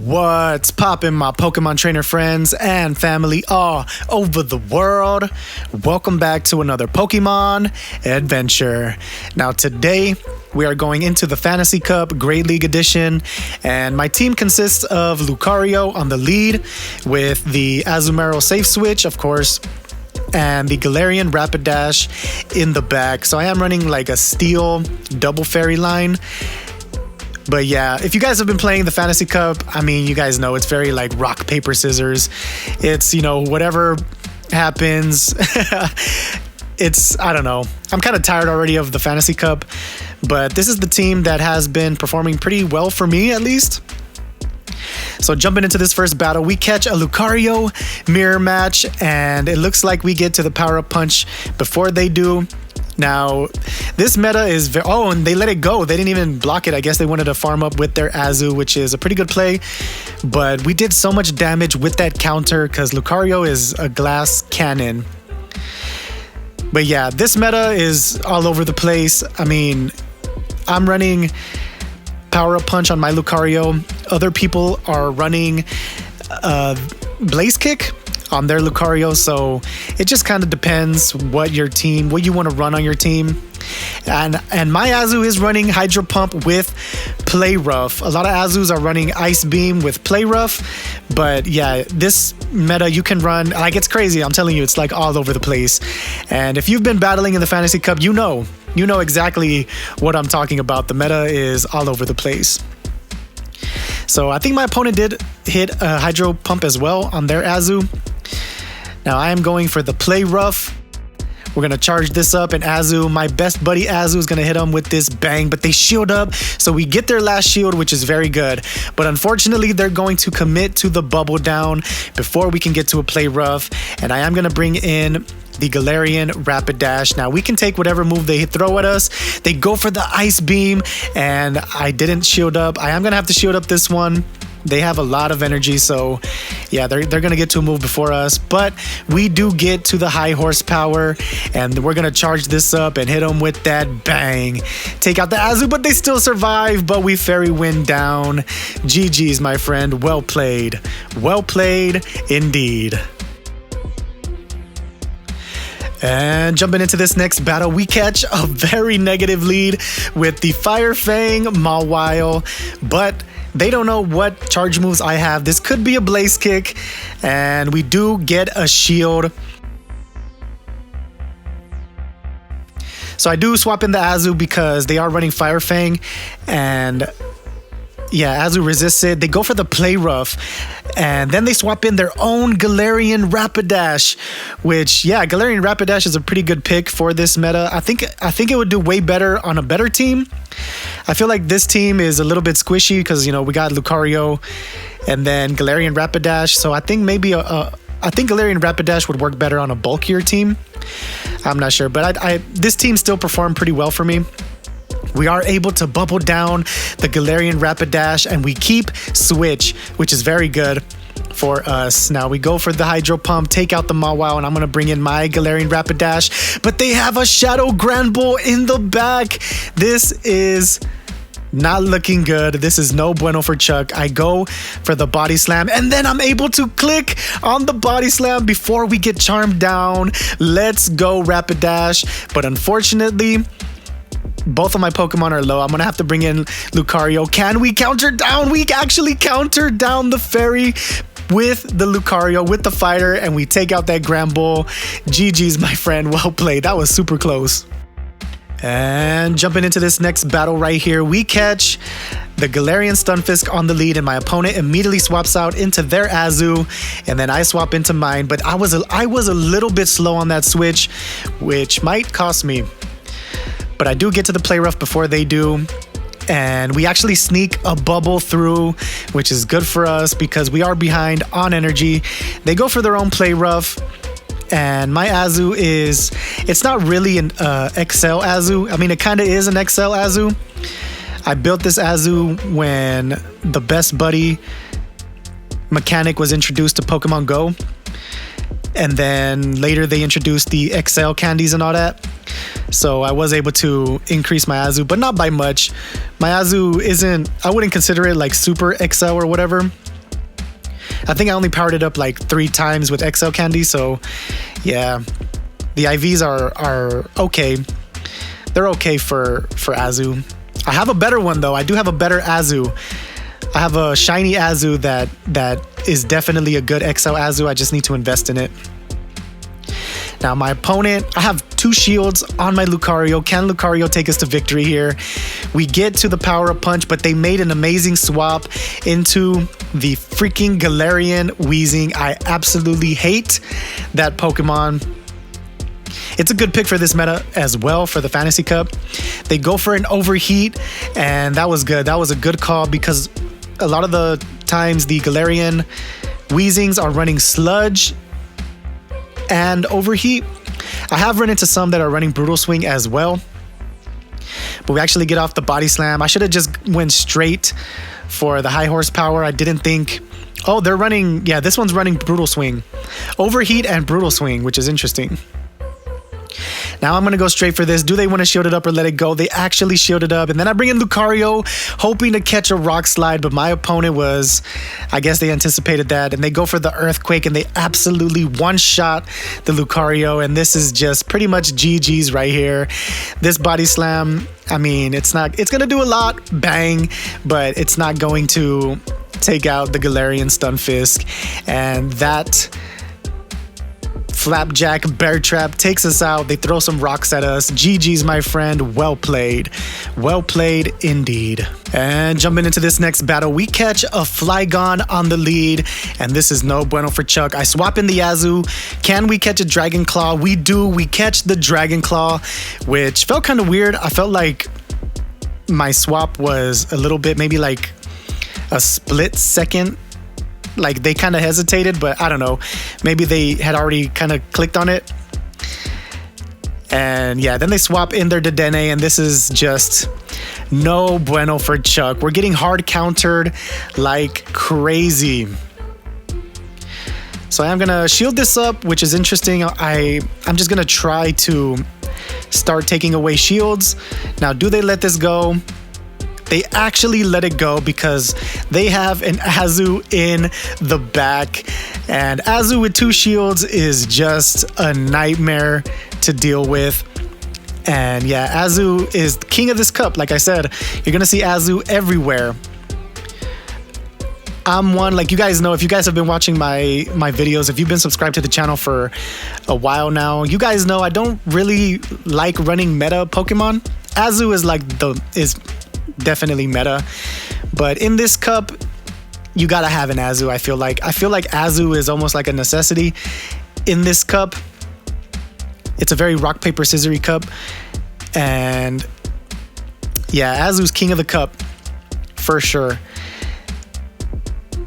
What's poppin', my Pokemon trainer friends and family all over the world? Welcome back to another Pokemon adventure. Now today we are going into the Fantasy Cup Great League Edition, and my team consists of Lucario on the lead with the Azumarill Safe Switch, of course, and the Galarian Rapidash in the back. So I am running like a steel double fairy line. But yeah, if you guys have been playing the Fantasy Cup, I mean, you guys know it's very like rock, paper, scissors. It's, you know, whatever happens. I don't know. I'm kind of tired already of the Fantasy Cup, but this is the team that has been performing pretty well for me, at least. So jumping into this first battle, we catch a Lucario mirror match, and it looks like we get to the power-up punch before they do. Now, this meta is and they let it go. They didn't even block it. I guess they wanted to farm up with their Azu, which is a pretty good play. But we did so much damage with that counter because Lucario is a glass cannon. But yeah, this meta is all over the place. I mean, I'm running Power Up Punch on my Lucario. Other people are running Blaze Kick on their Lucario, so it just kind of depends what you want to run on your team. And my Azu is running Hydro Pump with Play Rough. A lot of Azus are running Ice Beam with Play Rough, but yeah, this meta you can run, like, it's crazy. I'm telling you, it's like all over the place. And if you've been battling in the Fantasy Cup, you know exactly what I'm talking about. The meta is all over the place. So I think my opponent did hit a Hydro Pump as well on their Azu. Now I am going for the Play Rough. We're going to charge this up, and Azu, my best buddy Azu, is going to hit him with this bang, but they shield up, so we get their last shield, which is very good. But unfortunately, they're going to commit to the bubble down before we can get to a Play Rough, and I am going to bring in the Galarian Rapidash. Now we can take whatever move they throw at us. They go for the Ice Beam, and I didn't shield up. I am going to have to shield up this one. They have a lot of energy, so yeah, they're going to get to a move before us. But we do get to the high horsepower, and we're going to charge this up and hit them with that bang. Take out the Azu, but they still survive, but we fairy wind down. GG's, my friend. Well played. Well played indeed. And jumping into this next battle, we catch a very negative lead with the Fire Fang Mawile, but they don't know what charge moves I have. This could be a Blaze Kick, and we do get a shield. So I do swap in the Azu because they are running Fire Fang, and yeah, Azu resists it. They go for the Play Rough, and then they swap in their own Galarian Rapidash, which, yeah, Galarian Rapidash is a pretty good pick for this meta. I think it would do way better on a better team. I feel like this team is a little bit squishy because, you know, we got Lucario and then Galarian Rapidash. So I think maybe I think Galarian Rapidash would work better on a bulkier team. I'm not sure, but this team still performed pretty well for me. We are able to bubble down the Galarian Rapidash, and we keep Switch, which is very good for us. Now we go for the Hydro Pump, take out the Mawile, and I'm going to bring in my Galarian Rapidash, but they have a Shadow Granbull in the back. This is not looking good. This is no bueno for Chuck. I go for the Body Slam, and then I'm able to click on the Body Slam before we get charmed down. Let's go, Rapidash. But unfortunately, both of my Pokemon are low. I'm going to have to bring in Lucario. Can we counter down? We actually counter down the fairy with the Lucario, with the fighter, and we take out that Granbull. GG's, my friend. Well played. That was super close. And jumping into this next battle right here, we catch the Galarian Stunfisk on the lead, and my opponent immediately swaps out into their Azu, and then I swap into mine. But I was a little bit slow on that switch, which might cost me. But I do get to the Play Rough before they do, and we actually sneak a bubble through, which is good for us because we are behind on energy. They go for their own Play Rough, and my Azu it's not really an XL Azu. I mean, it kind of is an XL Azu. I built this Azu when the Best Buddy mechanic was introduced to Pokemon GO. And then later they introduced the XL candies and all that. So I was able to increase my Azu, but not by much. My Azu I wouldn't consider it like super XL or whatever. I think I only powered it up like 3 times with XL candy, so yeah. The IVs are okay. They're okay for Azu. I have a better one though. I do have a better Azu. I have a shiny Azu that is definitely a good XL Azu. I just need to invest in it. Now my opponent, I have 2 shields on my Lucario. Can Lucario take us to victory here? We get to the power-up punch, but they made an amazing swap into the freaking Galarian Weezing. I absolutely hate that Pokemon. It's a good pick for this meta as well for the Fantasy Cup. They go for an overheat, and that was good. That was a good call because a lot of the times the Galarian Weezings are running Sludge and overheat. I have run into some that are running Brutal Swing as well, but we actually get off the body slam. I should have just went straight for the high horsepower. I didn't think, oh, they're running, yeah, this one's running Brutal Swing, overheat and Brutal Swing, which is interesting. Now I'm going to go straight for this. Do they want to shield it up or let it go? They actually shielded up. And then I bring in Lucario, hoping to catch a Rock Slide. But my opponent was, I guess they anticipated that. And they go for the Earthquake. And they absolutely one-shot the Lucario. And this is just pretty much GG's right here. This Body Slam, I mean, it's going to do a lot. Bang. But it's not going to take out the Galarian Stunfisk. And that Flapjack Bear Trap takes us out. They throw some rocks at us. GG's, my friend. Well played. Well played indeed. And jumping into this next battle, we catch a Flygon on the lead, and this is no bueno for Chuck. I swap in the Azu. Can we catch a Dragon Claw? We do. We catch the Dragon Claw, which felt kind of weird. I felt like my swap was a little bit, maybe like a split second. Like they kind of hesitated, but I don't know. Maybe they had already kind of clicked on it. And yeah, then they swap in their Dedenne, and this is just no bueno for Chuck. We're getting hard countered like crazy. So I'm gonna shield this up, which is interesting. I'm just gonna try to start taking away shields. Now, do they let this go? They actually let it go because they have an Azu in the back. And Azu with 2 shields is just a nightmare to deal with. And yeah, Azu is king of this cup. Like I said, you're going to see Azu everywhere. I'm one, like you guys know, if you guys have been watching my videos, if you've been subscribed to the channel for a while now, you guys know I don't really like running meta Pokemon. Azu is definitely meta, but in this cup you gotta have an Azu. I feel like Azu is almost like a necessity in this cup. It's a very rock paper scissory cup, and yeah, Azu's king of the cup for sure.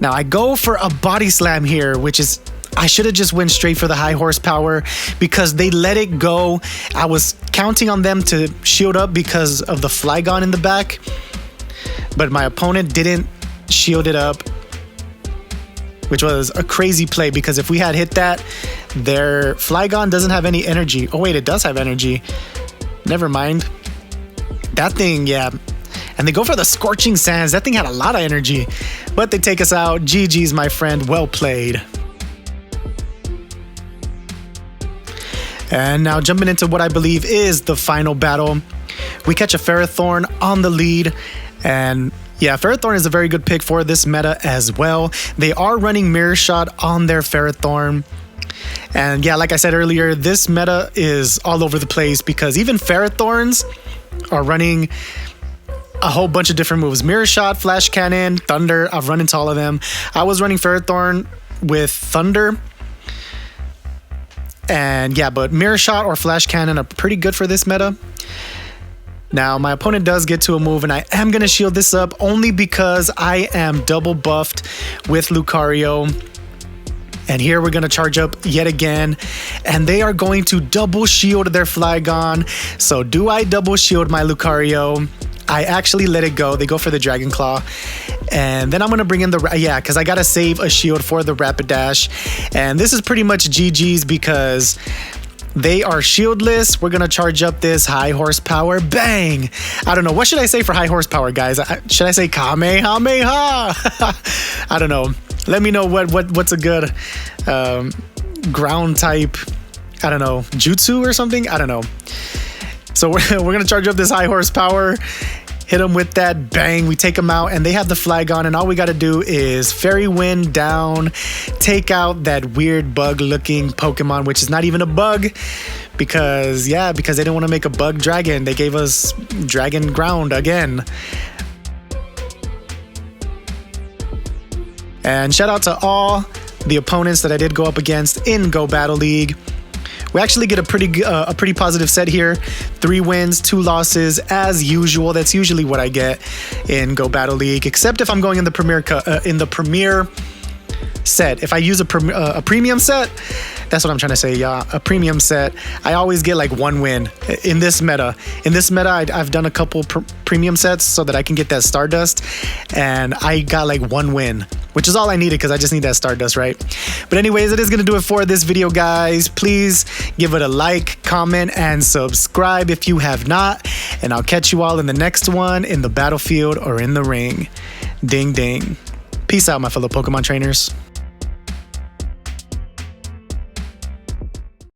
Now I go for a body slam here, which is, I should have just went straight for the high horsepower because they let it go. I was counting on them to shield up because of the Flygon in the back, but my opponent didn't shield it up, which was a crazy play because if we had hit that, their Flygon doesn't have any energy. Oh wait, it does have energy. Never mind. That thing, yeah. And they go for the Scorching Sands. That thing had a lot of energy, but they take us out. GG's, my friend. Well played. And now jumping into what I believe is the final battle, we catch a Ferrothorn on the lead. And yeah, Ferrothorn is a very good pick for this meta as well. They are running Mirror Shot on their Ferrothorn. And yeah, like I said earlier, this meta is all over the place because even Ferrothorns are running a whole bunch of different moves. Mirror Shot, Flash Cannon, Thunder. I've run into all of them. I was running Ferrothorn with Thunder. And yeah, but Mirror Shot or Flash Cannon are pretty good for this meta. Now, my opponent does get to a move, and I am going to shield this up only because I am double buffed with Lucario. And here we're going to charge up yet again, and they are going to double shield their Flygon. So do I double shield my Lucario? I actually let it go. They go for the Dragon Claw. And then I'm going to bring in the... Yeah, because I got to save a shield for the Rapidash. And this is pretty much GG's because they are shieldless. We're going to charge up this high horsepower. Bang! I don't know. What should I say for high horsepower, guys? Should I say Kamehameha? I don't know. Let me know what's a good ground type. I don't know, jutsu or something. I don't know. So we're gonna charge up this high horsepower. Hit them with that, bang, we take them out, and they have the flag on, and all we gotta do is Fairy Wind down, take out that weird bug-looking Pokemon, which is not even a bug, because they didn't want to make a bug dragon. They gave us dragon ground again. And shout out to all the opponents that I did go up against in Go Battle League. We actually get a pretty positive set here. 3 wins, 2 losses, as usual. That's usually what I get in Go Battle League, except if I'm going in the premier set. If I use a premium set, that's what I'm trying to say, yeah. A premium set, I always get like 1 win in this meta. In this meta, I've done a couple premium sets so that I can get that Stardust, and I got like 1 win, which is all I needed because I just need that Stardust, right? But anyways, it is going to do it for this video, guys. Please give it a like, comment, and subscribe if you have not. And I'll catch you all in the next one in the battlefield or in the ring. Ding, ding. Peace out, my fellow Pokemon trainers.